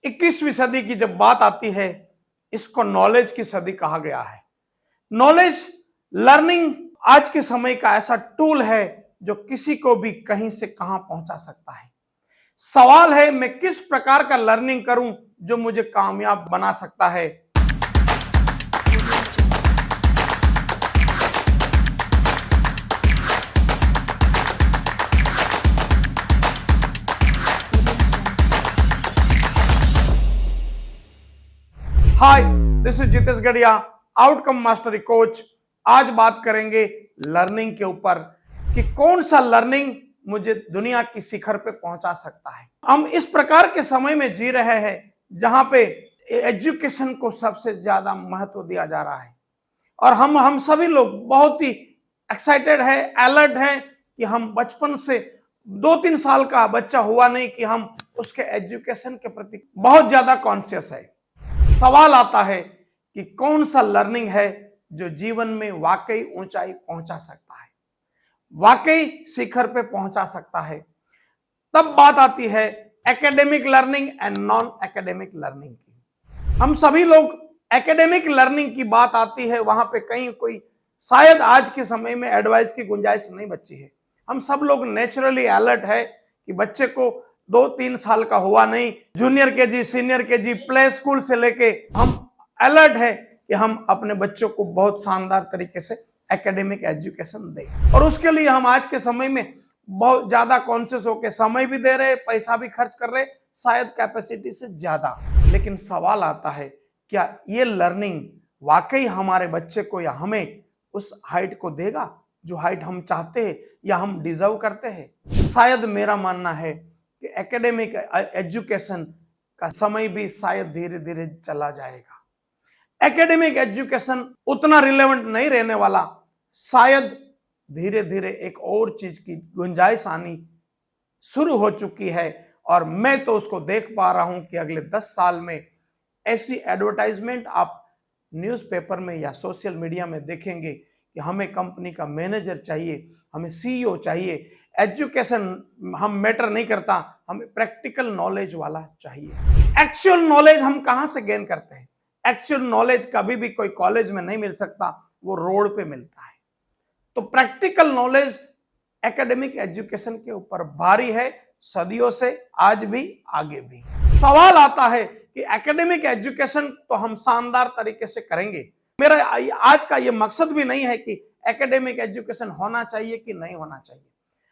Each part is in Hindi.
21वीं सदी की जब बात आती है, इसको नॉलेज की सदी कहा गया है। नॉलेज लर्निंग आज के समय का ऐसा टूल है जो किसी को भी कहीं से कहां पहुंचा सकता है। सवाल है, मैं किस प्रकार का लर्निंग करूं जो मुझे कामयाब बना सकता है। हाय, दिस इज जितेश गढ़िया, आउटकम मास्टरी कोच। आज बात करेंगे लर्निंग के ऊपर कि कौन सा लर्निंग मुझे दुनिया की शिखर पे पहुंचा सकता है। हम इस प्रकार के समय में जी रहे हैं जहां पे एजुकेशन को सबसे ज्यादा महत्व दिया जा रहा है और हम सभी लोग बहुत ही एक्साइटेड है, अलर्ट है कि हम बचपन से 2-3 साल का बच्चा हुआ नहीं कि हम उसके एजुकेशन के प्रति बहुत ज्यादा कॉन्शियस है। सवाल आता है कि कौन सा लर्निंग है जो जीवन में वाकई ऊंचाई पहुंचा सकता है, वाकई शिखर पे पहुंचा सकता है। तब बात आती है academic learning and non academic learning की। हम सभी लोग एकेडमिक लर्निंग की बात आती है वहां पे कहीं कोई शायद आज के समय में एडवाइस की गुंजाइश नहीं बची है। हम सब लोग नेचुरली अलर्ट है कि बच्चे को 2-3 साल का हुआ नहीं, junior KG, senior KG, play school से लेके हम अलर्ट है कि हम अपने बच्चों को बहुत शानदार तरीके से एकेडमिक एजुकेशन दें। और उसके लिए हम आज के समय में बहुत ज्यादा कॉन्शियस होकर समय भी दे रहे, पैसा भी खर्च कर रहे, शायद कैपेसिटी से ज्यादा। लेकिन सवाल आता है, क्या ये लर्निंग वाकई हमारे बच्चे को या हमें उस हाइट को देगा जो हाइट हम चाहते हैं या हम डिजर्व करते हैं? शायद मेरा मानना है कि एकेडमिक एजुकेशन का समय भी शायद धीरे धीरे चला जाएगा। एकेडमिक एजुकेशन उतना रिलेवेंट नहीं रहने वाला, शायद धीरे धीरे एक और चीज की गुंजाइश आनी शुरू हो चुकी है। और मैं तो उसको देख पा रहा हूं कि अगले 10 साल में ऐसी एडवर्टाइजमेंट आप न्यूज़पेपर में या सोशल मीडिया में देखेंगे कि हमें कंपनी का मैनेजर चाहिए, हमें सीईओ चाहिए। एजुकेशन हम मैटर नहीं करता, हमें प्रैक्टिकल नॉलेज वाला चाहिए। एक्चुअल नॉलेज हम कहां से गेन करते हैं? एक्चुअल नॉलेज कभी भी कोई कॉलेज में नहीं मिल सकता, वो रोड पे मिलता है। तो प्रैक्टिकल नॉलेज एकेडमिक एजुकेशन के ऊपर भारी है, सदियों से, आज भी, आगे भी। सवाल आता है कि एकेडमिक एजुकेशन तो हम शानदार तरीके से करेंगे। मेरा आज का ये मकसद भी नहीं है कि एकेडमिक एजुकेशन होना चाहिए कि नहीं होना चाहिए।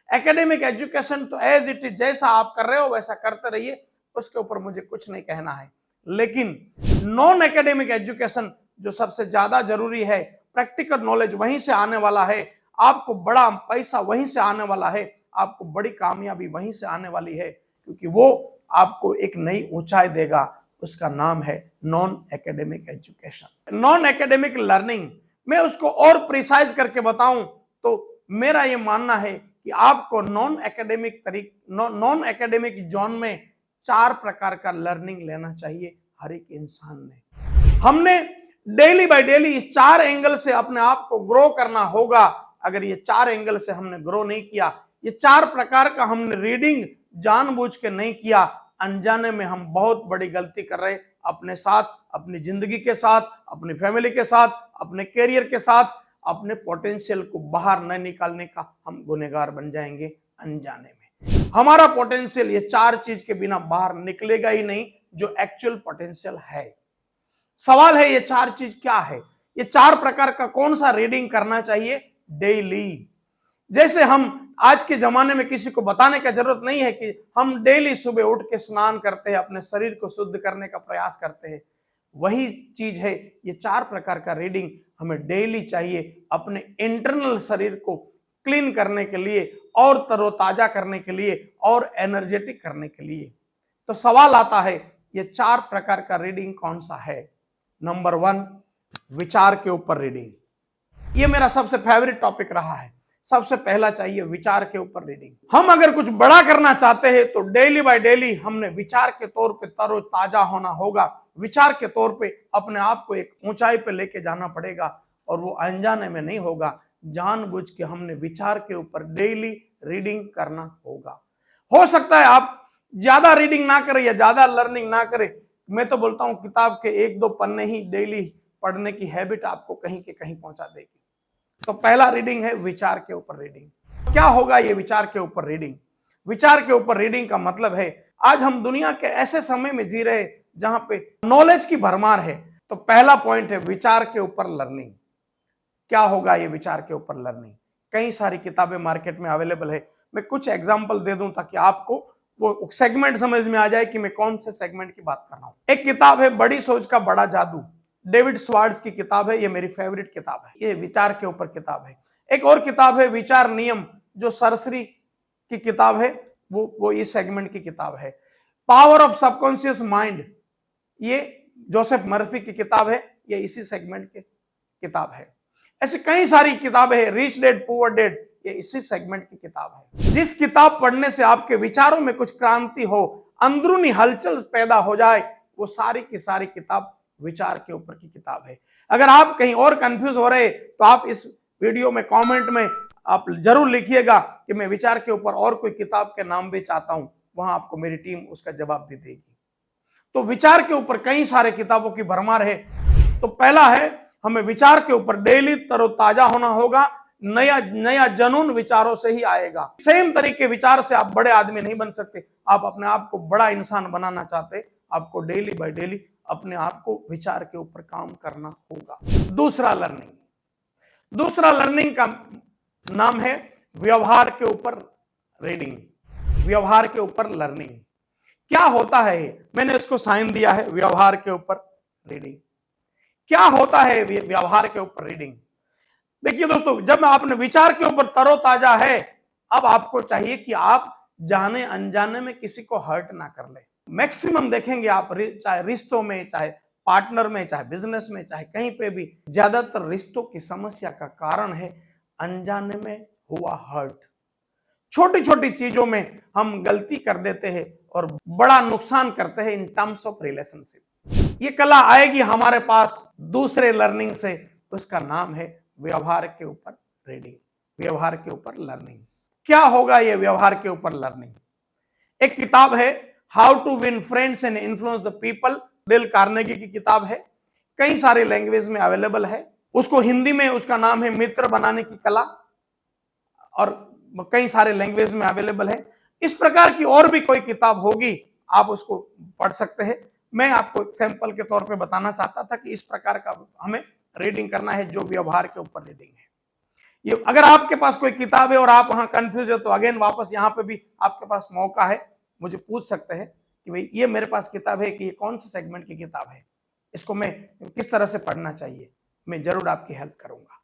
एकेडमिक एजुकेशन तो एज इट इज, जैसा आप कर रहे हो वैसा करते रहिए, उसके ऊपर मुझे कुछ नहीं कहना है। लेकिन नॉन एकेडमिक एजुकेशन जो सबसे ज्यादा जरूरी है, प्रैक्टिकल नॉलेज वहीं से आने वाला है, आपको बड़ा पैसा वहीं से आने वाला है, आपको बड़ी कामयाबी वहीं से आने वाली है, क्योंकि वो आपको एक नई ऊंचाई देगा। उसका नाम है non academic education. Non academic learning मैं उसको और प्रिसाइज करके बताऊं तो मेरा ये मानना है कि आपको नॉन एकेडमिक जोन में 4 प्रकार का लर्निंग लेना चाहिए हर एक इंसान ने। हमने डेली बाय डेली इस 4 एंगल से अपने आप को ग्रो करना होगा। अगर ये 4 एंगल से हमने ग्रो नहीं किया, ये 4 प्रकार का हमने रीडिंग जानबूझ के नहीं किया, अनजाने में हम बहुत बड़ी गलती कर रहे, अपने साथ, अपनी जिंदगी के साथ, अपनी फैमिली के साथ, अपने कैरियर के साथ, अपने पोटेंशियल को बाहर न निकालने का हम गुनहगार बन जाएंगे अनजाने में। हमारा पोटेंशियल ये 4 चीज के बिना बाहर निकलेगा ही नहीं, जो एक्चुअल पोटेंशियल है। सवाल है ये 4 चीज क्या है? ये 4 प्रकार का कौन सा रीडिंग करना चाहिए डेली? जैसे हम आज के जमाने में किसी को बताने का जरूरत नहीं है कि हम डेली सुबह उठ के स्नान करते हैं, अपने शरीर को शुद्ध करने का प्रयास करते हैं। वही चीज है, ये 4 प्रकार का रीडिंग हमें डेली चाहिए अपने इंटरनल शरीर को क्लीन करने के लिए और तरोताजा करने के लिए और एनर्जेटिक करने के लिए। तो सवाल आता है, ये 4 प्रकार का रीडिंग कौन सा है? नंबर 1, विचार के ऊपर रीडिंग। ये मेरा सबसे फेवरेट टॉपिक रहा है। सबसे पहला चाहिए विचार के ऊपर रीडिंग। हम अगर कुछ बड़ा करना चाहते हैं तो डेली बाय डेली हमने विचार के तौर पे तरोताजा होना होगा। विचार के तौर पे अपने आप को एक ऊंचाई पे लेके जाना पड़ेगा, और वो अनजाने में नहीं होगा, जानबूझ के हमने विचार के ऊपर डेली रीडिंग करना होगा। हो सकता है आप ज्यादा रीडिंग ना करे या ज्यादा लर्निंग ना करे, मैं तो बोलता हूं किताब के 1-2 पन्ने ही डेली पढ़ने की हैबिट आपको कहीं के कहीं पहुंचा देगी। तो पहला रीडिंग है विचार के ऊपर रीडिंग। क्या होगा ये विचार के ऊपर रीडिंग? विचार के ऊपर रीडिंग का मतलब है, आज हम दुनिया के ऐसे समय में जी रहे जहां पे नॉलेज की भरमार है। तो पहला पॉइंट है विचार के ऊपर लर्निंग। क्या होगा ये विचार के ऊपर लर्निंग? कई सारी किताबें मार्केट में अवेलेबल है। मैं कुछ एग्जांपल दे दूं ताकि आपको वो सेगमेंट समझ में आ जाए कि मैं कौन से सेगमेंट की बात कर रहा हूं। एक किताब है बड़ी सोच का बड़ा जादू, डेविड स्वार्ट्ज की किताब है। ये मेरी फेवरेट किताब है, ये विचार के ऊपर किताब है। एक और किताब है विचार नियम, जो सरसरी की किताब है, वो इस सेगमेंट की किताब है। पावर ऑफ सबकॉन्शियस माइंड, ये जोसेफ मर्फी की किताब है, ये इसी सेगमेंट की किताब है। ऐसी कई सारी किताबें हैं, रिच डैड पुअर डैड, ये इसी सेगमेंट की किताब है। जिस किताब पढ़ने से आपके विचारों में कुछ क्रांति हो, अंदरूनी हलचल पैदा हो जाए, वो सारी की सारी किताब विचार के ऊपर की किताब है। अगर आप कहीं और कंफ्यूज हो रहे तो आप इस वीडियो में कमेंट में आप जरूर लिखिएगा कि मैं विचार के ऊपर और कोई किताब के नाम भी चाहता हूं, वहां आपको मेरी टीम उसका जवाब भी देगी। तो विचार के ऊपर कई सारे किताबों की भरमार है। तो पहला है, हमें विचार के ऊपर डेली तरोताजा होना होगा। नया नया जनून विचारों से ही आएगा। सेम तरीके विचार से आप बड़े आदमी नहीं बन सकते। आप अपने आप को बड़ा इंसान बनाना चाहते, आपको डेली बाय डेली अपने आप को विचार के ऊपर काम करना होगा। दूसरा लर्निंग का नाम है व्यवहार के ऊपर रीडिंग, व्यवहार के ऊपर लर्निंग। क्या होता है? मैंने इसको साइन दिया है, व्यवहार के ऊपर रीडिंग। क्या होता है व्यवहार के ऊपर रीडिंग? देखिए दोस्तों, जब आपने विचार के ऊपर तरोताजा है, अब आपको चाहिए कि आप जाने अनजाने में किसी को हर्ट ना कर ले। मैक्सिमम देखेंगे आप, चाहे रिश्तों में, चाहे पार्टनर में, चाहे बिजनेस में, चाहे कहीं पे भी, ज्यादातर रिश्तों की समस्या का कारण है अनजाने में हुआ हर्ट। छोटी छोटी चीजों में हम गलती कर देते हैं और बड़ा नुकसान करते हैं इन टर्म्स ऑफ रिलेशनशिप। ये कला आएगी हमारे पास दूसरे लर्निंग से, उसका नाम है व्यवहार के ऊपर रीडिंग, व्यवहार के ऊपर लर्निंग। क्या होगा ये व्यवहार के ऊपर लर्निंग? एक किताब है how to win friends and influence the people, Dale Carnegie की किताब है। कई सारे लैंग्वेज में अवेलेबल है। उसको हिंदी में उसका नाम है मित्र बनाने की कला, और कई सारे लैंग्वेज में अवेलेबल है। इस प्रकार की और भी कोई किताब होगी, आप उसको पढ़ सकते हैं। मैं आपको सैंपल के तौर पे बताना चाहता था कि इस प्रकार का हमें रीडिंग करना है, जो व्यवहार के ऊपर रीडिंग है। ये अगर आपके पास कोई किताब है और आप वहां कंफ्यूज है, तो अगेन वापस यहाँ पे भी आपके पास मौका है, मुझे पूछ सकते हैं कि भाई ये मेरे पास किताब है कि ये कौन से सेगमेंट की किताब है, इसको मैं किस तरह से पढ़ना चाहिए, मैं जरूर आपकी हेल्प करूंगा।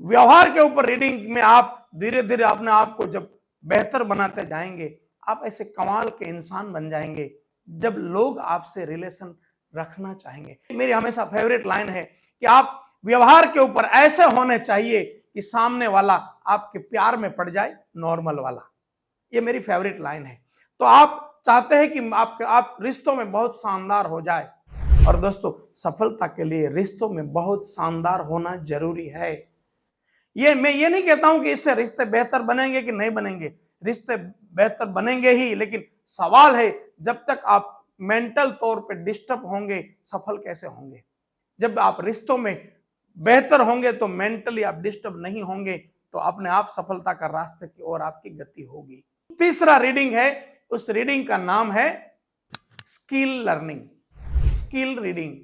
व्यवहार के ऊपर रीडिंग में आप धीरे धीरे अपने आप को जब बेहतर बनाते जाएंगे, आप ऐसे कमाल के इंसान बन जाएंगे जब लोग आपसे रिलेशन रखना चाहेंगे। मेरी हमेशा फेवरेट लाइन है कि आप व्यवहार के ऊपर ऐसे होने चाहिए कि सामने वाला आपके प्यार में पड़ जाए, नॉर्मल वाला। ये मेरी फेवरेट लाइन है। तो आप चाहते हैं कि आप रिश्तों में बहुत शानदार हो जाए, और दोस्तों सफलता के लिए रिश्तों में बहुत शानदार होना जरूरी है। मैं ये नहीं कहता हूं कि इससे रिश्ते बेहतर बनेंगे कि नहीं बनेंगे, रिश्ते बेहतर बनेंगे ही, लेकिन सवाल है जब तक आप मेंटल तौर पे डिस्टर्ब होंगे, सफल कैसे होंगे? जब आप रिश्तों में बेहतर होंगे तो मेंटली आप डिस्टर्ब नहीं होंगे, तो अपने आप सफलता का रास्ते की ओर आपकी गति होगी। तीसरा रीडिंग है, उस रीडिंग का नाम है स्किल लर्निंग, स्किल रीडिंग।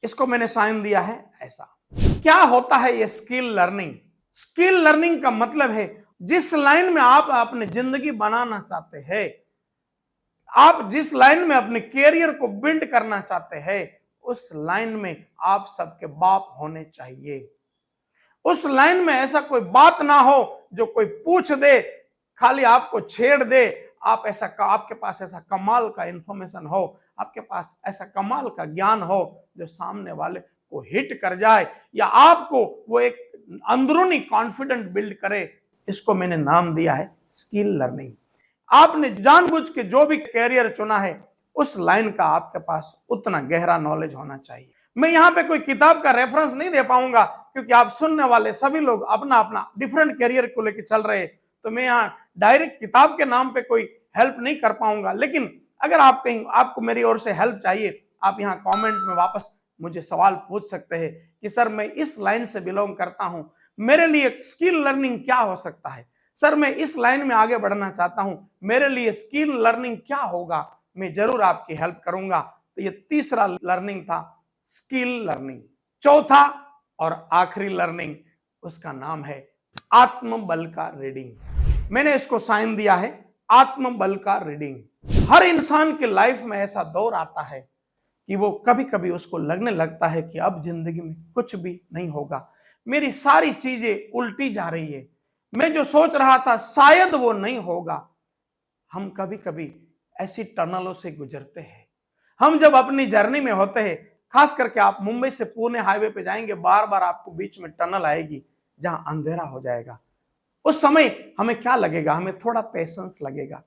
इसको मैंने साइन दिया है ऐसा। क्या होता है ये स्किल लर्निंग? स्किल लर्निंग का मतलब है जिस लाइन में आप अपनी जिंदगी बनाना चाहते हैं, आप जिस लाइन में अपने कैरियर को बिल्ड करना चाहते हैं, उस लाइन में आप सबके बाप होने चाहिए। उस लाइन में ऐसा कोई बात ना हो जो कोई पूछ दे, खाली आपको छेड़ दे। आपके पास ऐसा कमाल का इंफॉर्मेशन हो, आपके पास ऐसा कमाल का ज्ञान हो जो सामने वाले को हिट कर जाए, या आपको वो एक अंदरूनी कॉन्फिडेंट बिल्ड करे। इसको मैंने नाम दिया है स्किल लर्निंग। आपने जानबूझ के जो भी कैरियर चुना है, उस लाइन का आपके पास उतना गहरा नॉलेज होना चाहिए। मैं यहाँ पे कोई किताब का रेफरेंस नहीं दे पाऊंगा, क्योंकि आप सुनने वाले सभी लोग अपना अपना डिफरेंट कैरियर को लेकर चल रहे हैं। तो मैं यहाँ डायरेक्ट किताब के नाम पे कोई हेल्प नहीं कर पाऊंगा, लेकिन अगर आप कहीं आपको मेरी ओर से हेल्प चाहिए, आप यहाँ कमेंट में वापस मुझे सवाल पूछ सकते हैं कि सर मैं इस लाइन से बिलोंग करता हूं, मेरे लिए स्किल लर्निंग क्या हो सकता है, सर मैं इस लाइन में आगे बढ़ना चाहता हूं, मेरे लिए स्किल लर्निंग क्या होगा, मैं जरूर आपकी हेल्प करूंगा। तो ये तीसरा लर्निंग था, स्किल लर्निंग। चौथा और आखिरी लर्निंग, उसका नाम है आत्मबल का रीडिंग। मैंने इसको साइन दिया है आत्मबल का रीडिंग। हर इंसान के लाइफ में ऐसा दौर आता है कि वो कभी कभी उसको लगने लगता है कि अब जिंदगी में कुछ भी नहीं होगा, मेरी सारी चीजें उल्टी जा रही है, मैं जो सोच रहा था शायद वो नहीं होगा। हम कभी कभी ऐसी टनलों से गुजरते हैं। हम जब अपनी जर्नी में होते हैं, खास करके आप मुंबई से पुणे हाईवे पे जाएंगे, बार बार आपको बीच में टनल आएगी जहां अंधेरा हो जाएगा। उस समय हमें क्या लगेगा, हमें थोड़ा पेशेंस लगेगा,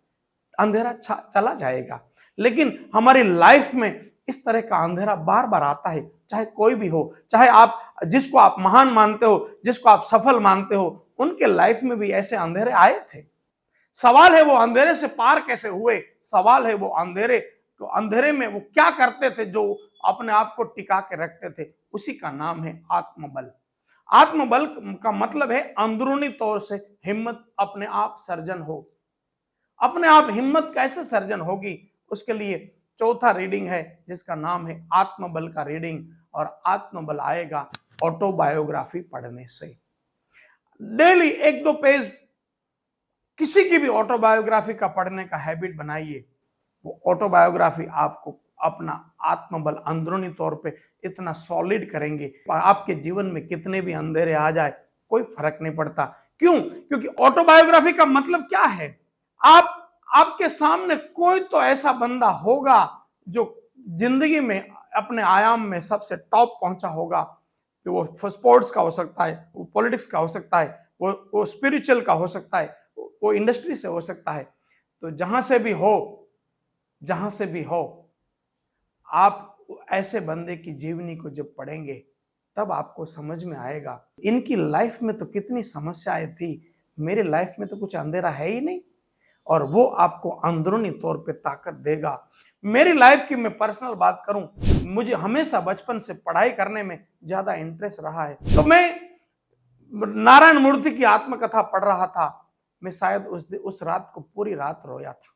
अंधेरा चला जाएगा। लेकिन हमारी लाइफ में इस तरह का अंधेरा बार बार आता है, चाहे कोई भी हो, चाहे आप जिसको आप महान मानते हो, जिसको आप सफल मानते हो, उनके लाइफ में भी ऐसे अंधेरे आए थे। सवाल है वो अंधेरे से पार कैसे हुए, सवाल है वो अंधेरे में वो क्या करते थे जो अपने आप को टिका के रखते थे। उसी का नाम है आत्मबल। आत्मबल का मतलब है अंदरूनी तौर से हिम्मत, अपने आप सर्जन हो। अपने आप हिम्मत कैसे सर्जन होगी, उसके लिए चौथा रीडिंग है जिसका नाम है आत्मबल का रीडिंग। और आत्मबल आएगा ऑटोबायोग्राफी पढ़ने से। डेली 1-2 पेज किसी की भी ऑटोबायोग्राफी का पढ़ने का हैबिट बनाइए। वो ऑटोबायोग्राफी आपको अपना आत्मबल अंदरूनी तौर पे इतना सॉलिड करेंगे, आपके जीवन में कितने भी अंधेरे आ जाए कोई फर्क नहीं पड़ता। क्यों? क्योंकि ऑटोबायोग्राफी का मतलब क्या है, आपके सामने कोई तो ऐसा बंदा होगा जो जिंदगी में अपने आयाम में सबसे टॉप पहुंचा होगा। वो स्पोर्ट्स का हो सकता है, वो पॉलिटिक्स का हो सकता है, वो स्पिरिचुअल का हो सकता है, वो इंडस्ट्री से हो सकता है। तो जहां से भी हो आप ऐसे बंदे की जीवनी को जब पढ़ेंगे तब आपको समझ में आएगा इनकी लाइफ में तो कितनी समस्याएं थी, मेरी लाइफ में तो कुछ अंधेरा है ही नहीं। और वो आपको अंदरूनी तौर पे ताकत देगा। मेरी लाइफ की मैं पर्सनल बात करूं, मुझे हमेशा बचपन से पढ़ाई करने में ज्यादा इंटरेस्ट रहा है। तो मैं नारायण मूर्ति की आत्मकथा पढ़ रहा था, मैं शायद उस रात को पूरी रात रोया था।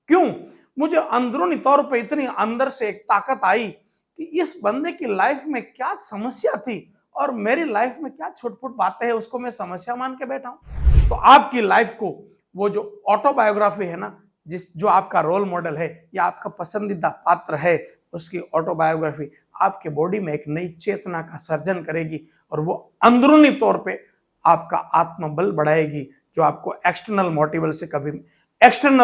क्यों? मुझे अंदरूनी तौर पे इतनी अंदर से एक ताकत आई कि इस बंदे की लाइफ में क्या समस्या थी और मेरी लाइफ में क्या छुटपुट बातें हैं, उसको मैं समस्या मान के बैठा हूं। तो आपकी लाइफ को वो जो ऑटोबायोग्राफी है ना, जो आपका रोल मॉडल है या आपका पसंदीदा पात्र है, उसकी ऑटोबायोग्राफी आपके बॉडी में एक नई चेतना का सर्जन करेगी और वो अंदरूनी तौर पे आपका आत्मबल बढ़ाएगी, जो आपको एक्सटर्नल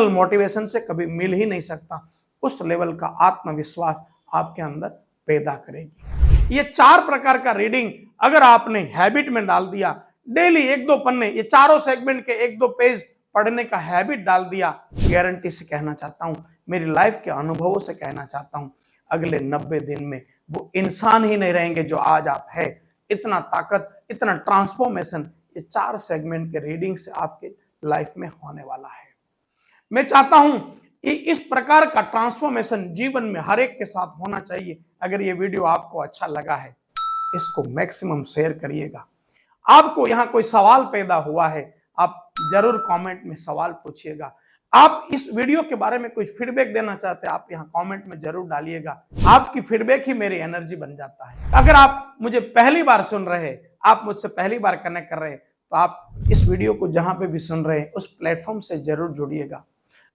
मोटिवेशन से कभी मिल ही नहीं सकता। उस लेवल का आत्मविश्वास आपके अंदर पैदा करेगी। ये 4 प्रकार का रीडिंग अगर आपने हैबिट में डाल दिया, डेली 1-2 पन्ने, ये चारों सेगमेंट के 1-2 पेज पढ़ने का हैबिट डाल दिया, गारंटी से कहना चाहता हूं, मेरी लाइफ के अनुभवों से कहना चाहता हूं, अगले 90 दिन में वो इंसान ही नहीं रहेंगे जो आज आप है। इतना ताकत, इतना ट्रांसफॉर्मेशन ये 4 सेगमेंट के रीडिंग से आपके लाइफ में होने वाला है। मैं चाहता हूं कि इस प्रकार का ट्रांसफॉर्मेशन जीवन में हर एक के साथ होना चाहिए। अगर ये वीडियो आपको अच्छा लगा है, इसको मैक्सिमम शेयर करिएगा। आपको यहाँ कोई सवाल पैदा हुआ है, आप जरूर कमेंट में सवाल पूछिएगा। आप इस वीडियो के बारे में कुछ फीडबैक देना चाहते हैं, आप यहाँ कमेंट में जरूर डालिएगा। आपकी फीडबैक ही मेरी एनर्जी बन जाता है। अगर आप मुझे पहली बार सुन रहे हैं, आप मुझसे पहली बार कनेक्ट कर रहे हैं, तो आप इस वीडियो को जहां पे भी सुन रहे हैं उस प्लेटफॉर्म से जरूर जुड़िएगा।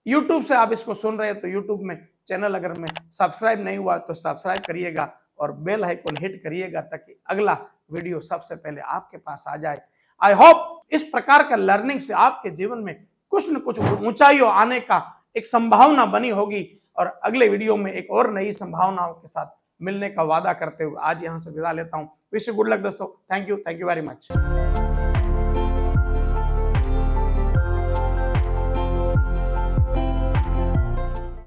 यूट्यूब से आप इसको सुन रहे हैं तो यूट्यूब में चैनल अगर में सब्सक्राइब नहीं हुआ तो सब्सक्राइब करिएगा और बेल आइकन हिट करिएगा ताकि अगला वीडियो सबसे पहले आपके पास आ जाए। आई होप इस प्रकार का लर्निंग से आपके जीवन में कुछ न कुछ ऊंचाइयों आने का एक संभावना बनी होगी और अगले वीडियो में एक और नई संभावनाओं के साथ मिलने का वादा करते हुए आज यहां से विदा लेता हूं। विश यू गुड लक दोस्तों। Thank you very much.